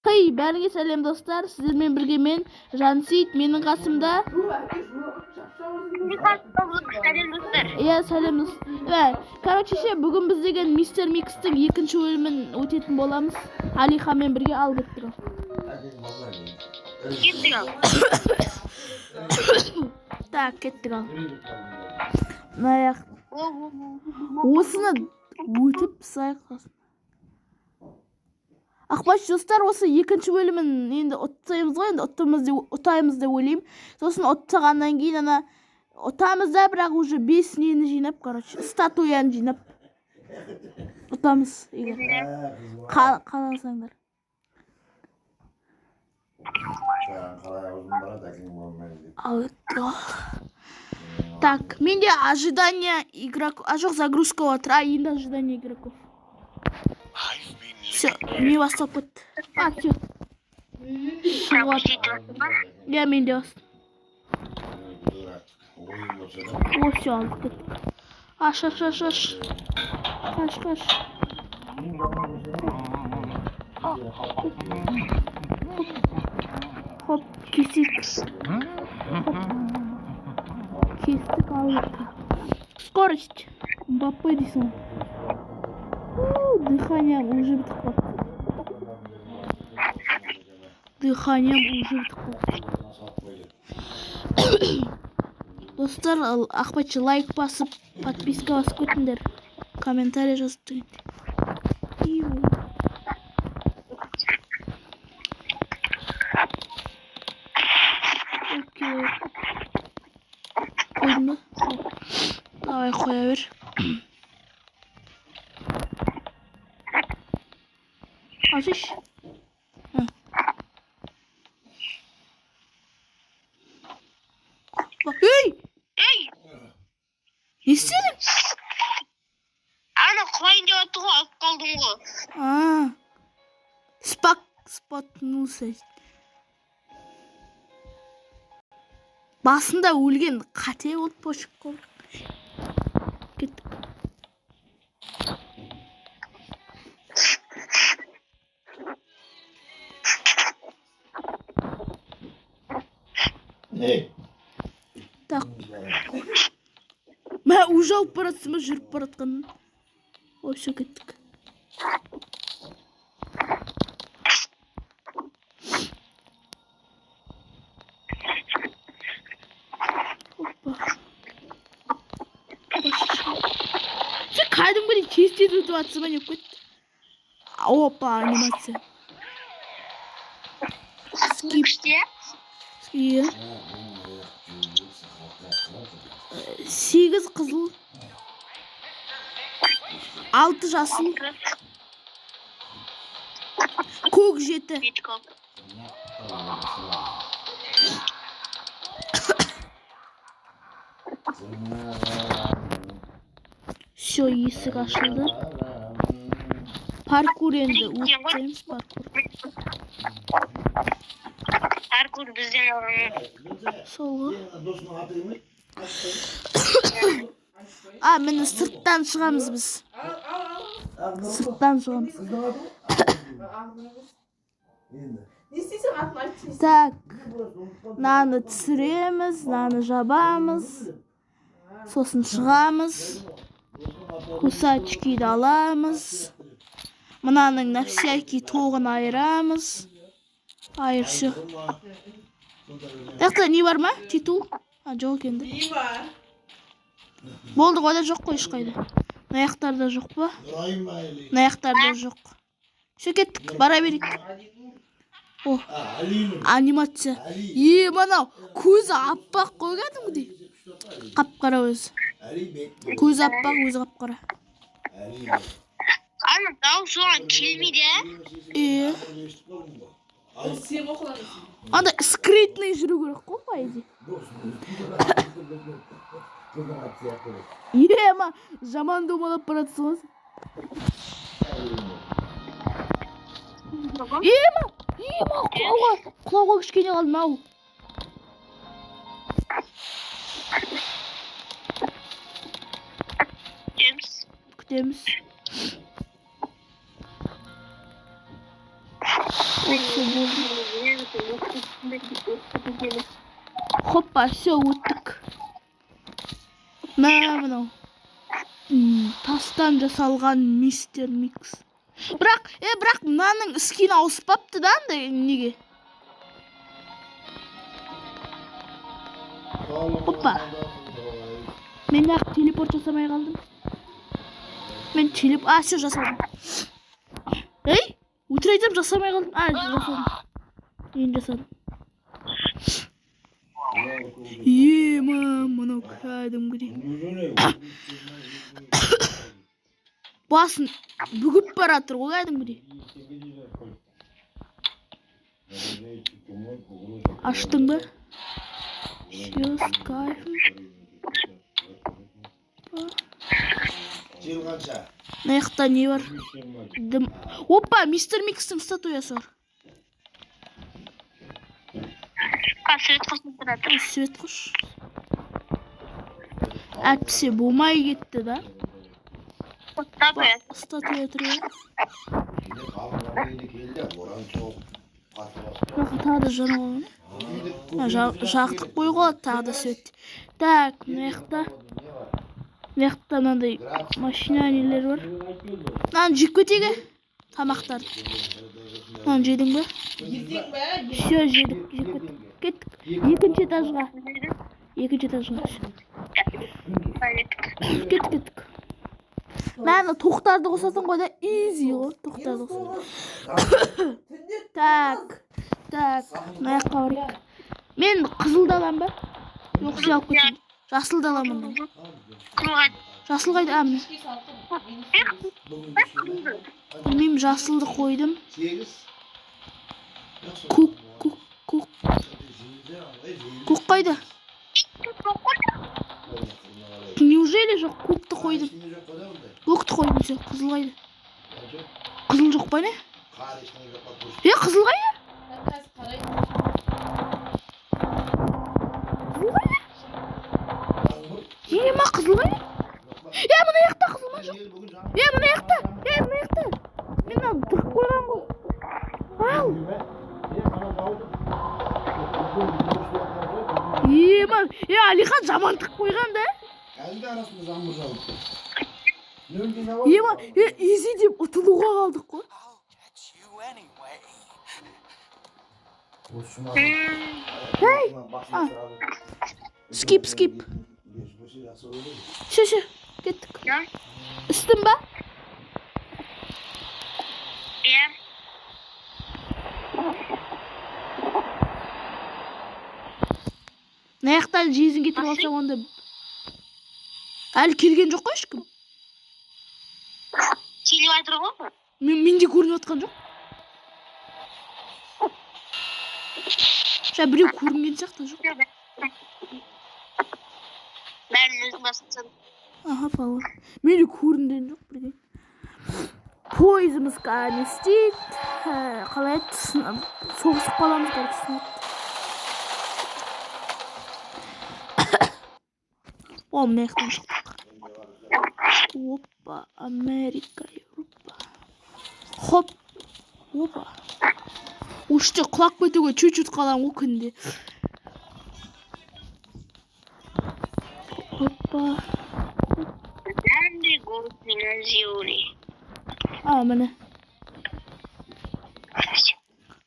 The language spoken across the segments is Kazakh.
Hey, бәріңе сәлем достар, сіздермен бірге мен Жансейіт, менің қасымда. Сәлем достар. Иә, сәлем достар. Короче, бүгін біз деген Мистер Микстің екінші бөлімін өтетін боламыз. Алихамен бірге ал кеттік ал. Кеттік ал. Так, кеттік ал. Наяқ. Осыны өтіп сайық. Ақбаш достар, осы екінші бөлімін енді ұттаймыз ғой, енді ұтаймыз деп ойлаймын. Сосын ұттағаннан кейін ана ұтамыз да, бірақ уже 5 нені жинап, короче, статуяны жинап ұтамыз. Қаласаңдар. Так, менде ожидание игроков, а жоқ загрузка отыр, енді ожидание игроков. Все, не бастап кетті. А, все. Я менде бастым. О, все, алып кеттік. Аш. Қаш. Хоп, кесік. Кестік алып. Скорость. Мбаппе дейсің. Дыханием уже бітіп қалды. Достар, Ақбатшы лайк басып, подписка басып көтіндер. Комментарий жазып дегенде. Окей. Қойдың ба? Давай қоя бер. Açış. Hey! Ne istedin? Ana koyunca otuğu alıp kaldım bu. Spotunu seç. Basında өлген қате болып пошық қол. Кеттік. Так. Мә уже алып баратсың ба, жүріп баратқанын. Ой, все, кеттік. Сен кәдімгідей тез өтіп атсың ба, не кетті? Опа, анимация. Скипте. Иә. 8 қызыл, 6 жасыл, көк 7. Все, есік ашылды. Паркур енді өтеміз, паркур. Паркур бізден алған. Солы. Мені сырттан шығамыз біз. Сырттан шығамыз. Так, наны түсіреміз, наны жабамыз. Сосын шығамыз. Кусачкиді аламыз. Мынаның на всякий тоғын айырамыз. Айыр, все. Яқта не бар ма? Титул? Жоқ енді. Не бар? Болды ғой, да жоқ қой ешқайда. Наяқтарда жоқ па? Наяқтарда жоқ. Все, кеттік, бара берейік. О, анимация. Мынау көзі аппақ қой кәдімгідей. Қап-қара өзі. Көзі аппақ, өзі қап-қара. Ана дау соған келмейді. Сен оқыламысың. Анда скритный жүру керек қой, пайде. Ма, жаман домалап баратсыңыз. Құлауға кішкене қалдым ау. Күтеміз. Hoppa, все, өттік. Мынау. Тастан жасалған мистер микс. Бірақ мынаның скин ауыспапты да неге? Hoppa. Мен ақ телепорт жасамай қалдым. Мен все жасадым. Ей, өтірейдім жасамай қалдым. Жасадым. Мен жасадым. Мынау кәдімгідей. Басын бүгіп баратыр ғой кәдімгідей. Аштың ба? Все, с кайфом. Мына не бар? Опа, мистер Микстің статуясы бар. Свет қосып тұрады. Свет қош. Әтпесе болмай кетті да. Статуя тұрıyor. Тағы да жана қойған. Жақтық қойға тағы да свет. Так, мына жақта мынандай машина нелер бар. Мынаны жеп кетегі тамақтар. Мынаны жедің бе? Все, жедік. Кеттік. Екінші этажға. Кеттік. Мәні тоқтарды қосатын ғой да, изи ғой, тоқтарды қосатын. Так, мына жаққа барайық. Мен қызылды алам ба? Жоқ, сен алып кетейін. Жасылды аламын. Жасыл қайда? Міне. Білмеймін, жасылды қойдым. Көк қайда? Неужели жоқ? Көкті қойдым. Көкті қойдым, все, қызыл қайда? Қызыл жоқ па не? Қызыл қайда? Қызыл қайда? Мына жақта қызыл ма жоқ? Мына жақта. Мен тұрып қойған ғой. Ал. Алихан жамантық қойған да? Әлді арасында жаңбыр жауып. Изи деп ұтылуға қалдық қой. Скип. Ше, кеттік. Үстім ба? Мына жақтан жезін кетіріп алсам онда әлі келген жоқ қой ешкім. Келіп жатыр ғой? Менде көрініп отқан жоқ. Біреу көрінген сияқты жоқ. Бәрін өзің басынсың. Пауыр. Менде көрінген жоқ бірге. Пойызымыз не істейді. Қалай соғысып қаламыз көрсін. Мына жақтан шықтық. Опа, Америка, Европа. Хоп. Опа. Үште құлақ кетуге чуть-чуть қалам о күнде. Опа. Міне.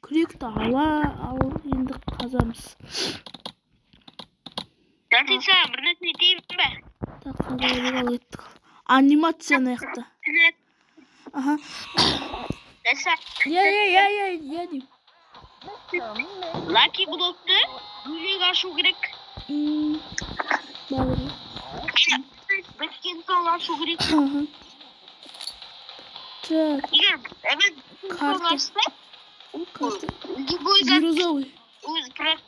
Күректі ал енді қазамыз. Дәтейса, бір нәрсе деймін бе? Қазалып еттік. Анимация наяқта. Я дейм. Лаки блокты бөлек ашу керек. Бәрі. Біткен сол ашу керек. Так. Карта.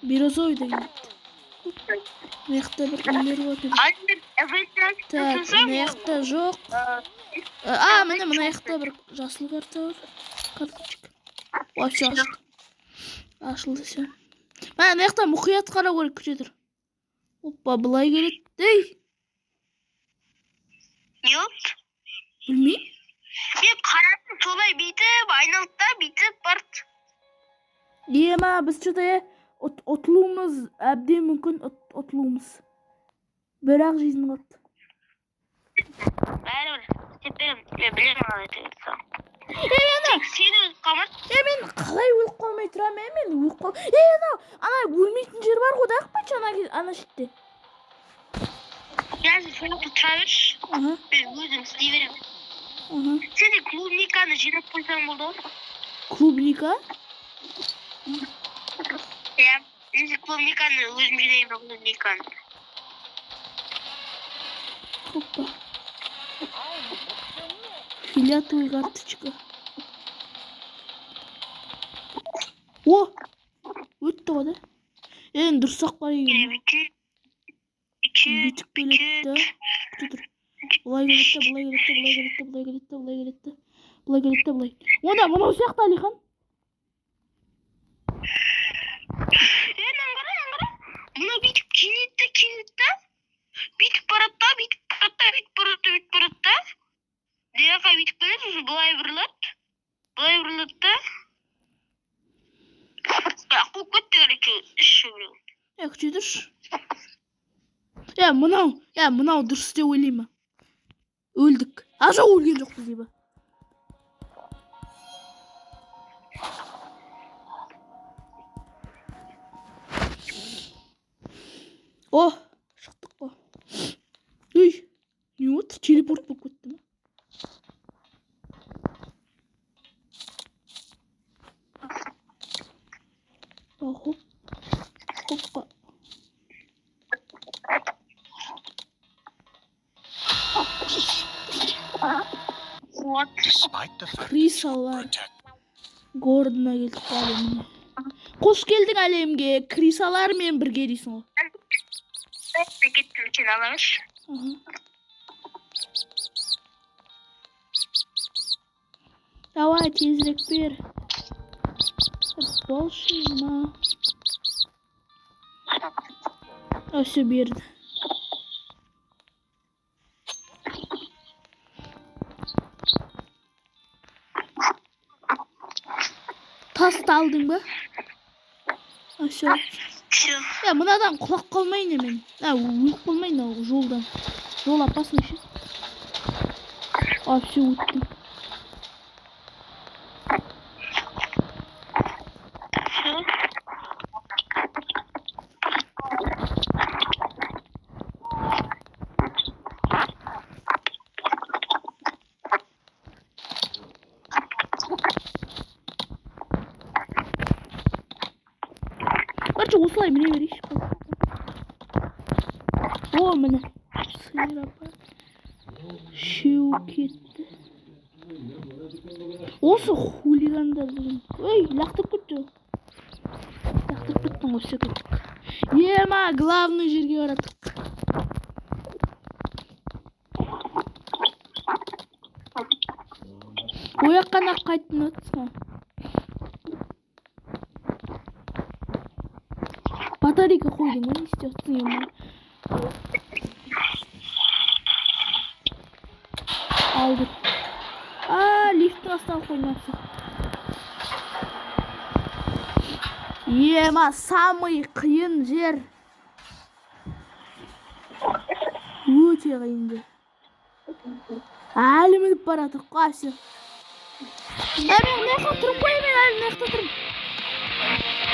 Бирозовый деген. Мына бір нелер бар. Так, мына жоқ. Мына бір жасыл карта бар. Карточка. Вообще ашылды все. Мына мұқият қарау керек күшетір. Опа, былай келеді. Yok. Білмеймін. Мен қарасын солай бүйтіп, айналды да бүйтіп барды. Ема біз что-то ұтылуымыз әбден мүмкін ұтылуымыз. Бірақ жизнь қалды. Бәрібір істеп беремін. Мен білемін қалай ететінін. Ана, Сен өліп қалма. мен қалай өліп қалмай тұрамын, мен өліп қал. Ана өлмейтін жер бар ғой, дақпайшы ана шетте. Сен соғып тұра берші. Мен өзім істей беремін. Сен де клубниканы жинап қойсаң болды ғой. Клубника? Иә, мен клубниканы өзім жинаймын, клубниканы. Опа. Фиолетовая карточка. О! Өтті ғой да? Енді дұрсақ бар егер. Битік келетті. Бұлай келетті. Онда мұнау сияқты Алихан. Наңғара. Мұнау битік кенетті. Битік баратта. Деяқа битік келеді, сосын бұлай бұрылады да. Қуып кетті қареке, үш жөбілеу. Күші дұрш. Мұнау дұрыс деп ойлайма. Өлдік. Жоқ, өлген жоқпыз дейбі. О, шықтық қой. Не от? Телепорт болып кетті ма? Хоппа. Крисалар городына келдік әлеміне. Қош келдің әлемге, крисалармен бірге дейсің ғой. Кеттім, сен аламыш. Давай, тезірек бер. Болшыма. Өсі берді. Таст алдың ба? Өсі. Мұнадан құлақ қалмайын мен. Өліп қалмайын жолдан. Жол опасный ше. Все өттім. Осылай міне берейші. О, міне. Сыйыр апа. Шеу кетті. Осы хулигандар бүгін. Лақтып кетті. Лақтып кеттің осы кеттік. Ема, главный жерге барадық. Ояққана қайттың өтсің. Батарейка қойдың, не істеудің ема? Алдық. Лифттің астан қоймасы. Ема, самый қиын жер. Өте қиын жер. Әлі мініп баратық, қасы. Мен неққа тұрып қой, мен әлі неққа тұрып.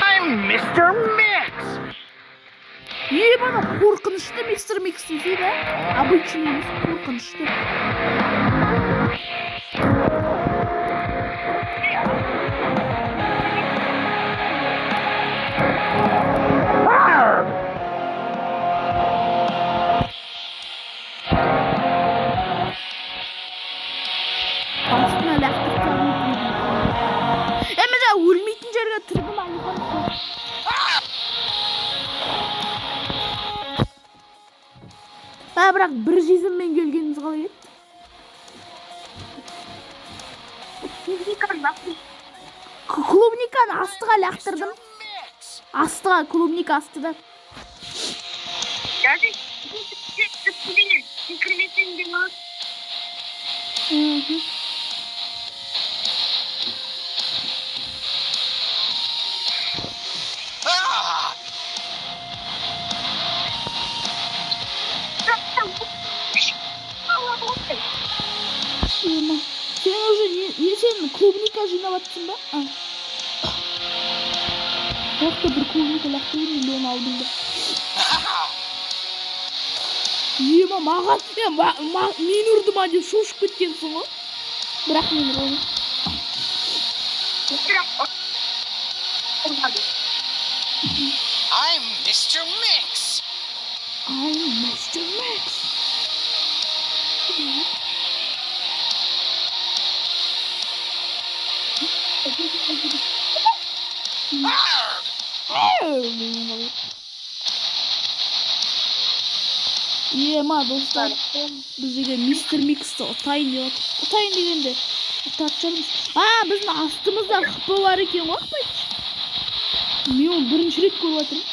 I'm Mr. Mix! Ебана, қорқынышты Мистер Микс дейді, да? Обычный емес, қорқынышты. Басына лақтырып Әмі өлмейтін жерге тұрдым Алихан. Бірақ бір жизньмен келгеніміз қалай еді? Клубниканы астыға лақтырдым. Астыға, клубника астыда. Даже инкрементен демалып. сен клубника жинап жатсың ба? Жақта бір клубника лақтырып миллион алдың ба? Ема маған мен ұрды ма деп шошып кеткенсің ғой. Бірақ мен ұрдым. I'm Mr. Mix. I'm Mr. Mix. Ема достар, бізге Mr. Mix'ті ұтайын деп отыр. Ұтайын дегенде ұтатшармыз. Біздің астымызда қыпы бар екен ғой, қойшы. Мен оны бірінші рет көріп жатырмын.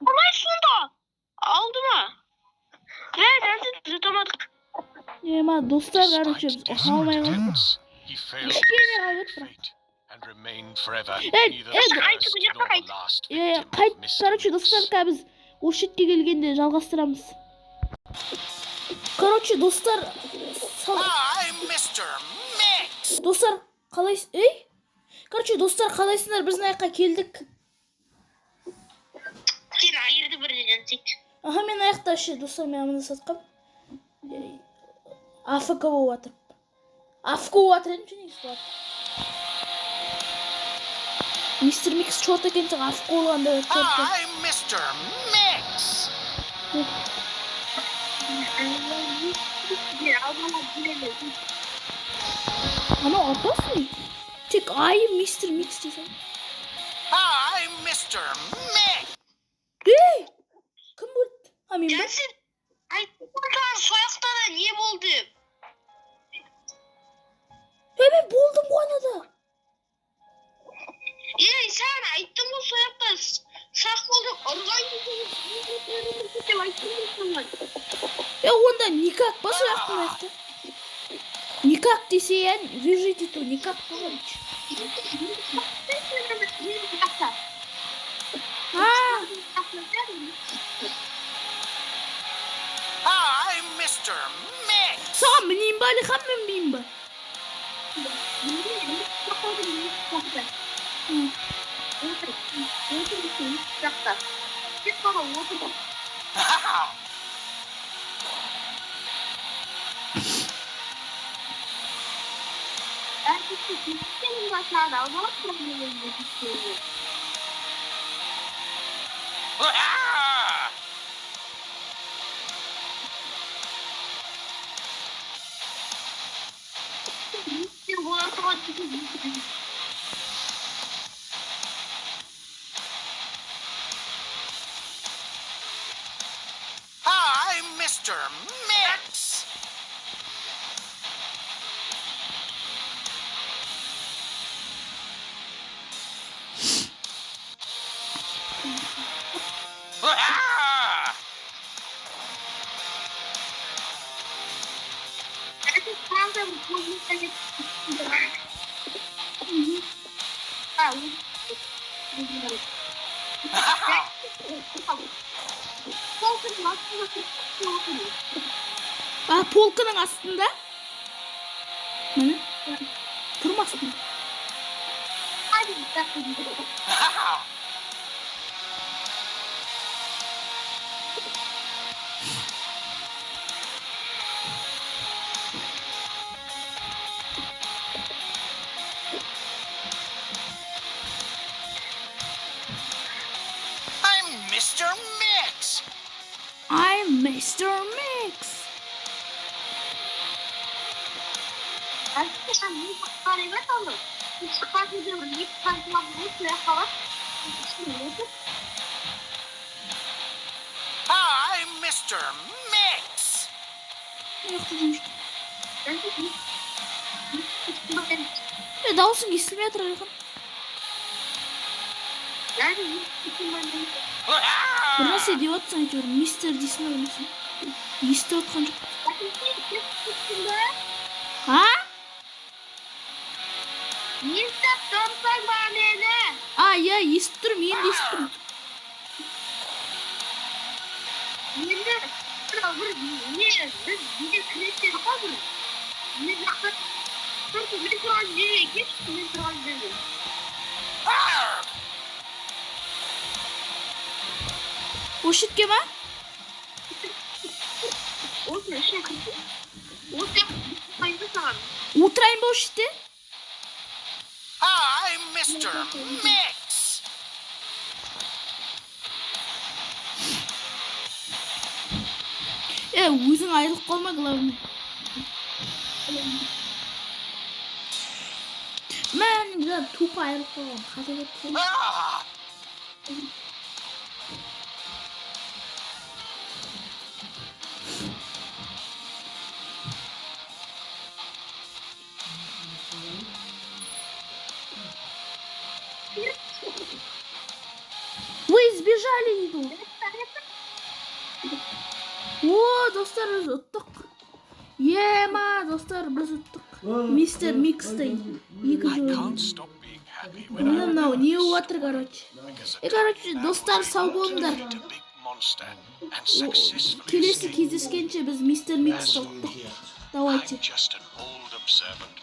Қалай сонда? Алды ма? Әнсіз біз ұтамадық. Ема достар, короче, біз ұта алмай қалдық. He failed Кішкене to қалып escape тұр. fate and remained forever Эй, neither эй, the қайт, first бұл жаққа nor the қайт. last Қайт, victim of Mr. короче, достар, Mix. біз осы шетке келгенде жалғастырамыз. Короче, достар, I'm Mr. Mix. достар, қалайсыз? Короче, достар, қалайсыңдар? Біз мына жаққа келдік. Сен айырды бірден сөйт. Мен аяқта ше, достар, мен амында сатқам. АФК болып жатыр. АФК болып жатыр едім, және естіп жатыр. Мистер Микс чорт екенсің, АФК болғанда чорт. I'm Mr. Mix. Анау атасы не? Тек Мистер Микс дейсің. I'm Mr. Mix. Кім бөлді? Мен ба? Әнсіз айтқан сояқтада не болды? Мен болдым ғой анада. Сен айттың ғой сояқта сақ болдың, ұрған деп айттың ғой. Онда никак ба сояқтың аяқты? Никак десе, режите то, никак болған. I'm Mr. Mix. Саған мінейін ба, әлі қан мінбейін ба? I'm Mr. Mix. Полканың астында? Міне? Тұрмасын. I'm Mr. Mix. I'm Mr. Mix. I'm Mr. Mix. Дауысың естілмей жатыр айқын. Бір нәрсе деп жатсың әйтеуір, мистер дейсің ба білмейсің. Естіп отқан жоқ. Естіп тұрсың ба мені? Иә, естіп тұрмын, енді естіп тұрмын. Енді бір не біз кіреттен қазір мен тұрған жерге кетші, мен тұрған жерге. Arr! Ошитке ма? Осыны ішіне кірді. Осы қайында саған. Отырайын ба ошитте? I'm Mr. Mix. Өзің айырылып қалма, главный. Мен тупо айырылып қалған. Қазір өткен. Ah! Вы сбежали, иду. О, достар, біз ұттық. Ема, достар, біз ұттық. Мистер Микс дейді. Екі I жол. can't stop being happy when Міне мынау, не болыватыр, короче. Короче, достар, сау болыңдар. a big monster and successfully Келесі escaped. кездескенше біз Мистер Микс ұттық. Давайте. I'm just an old observant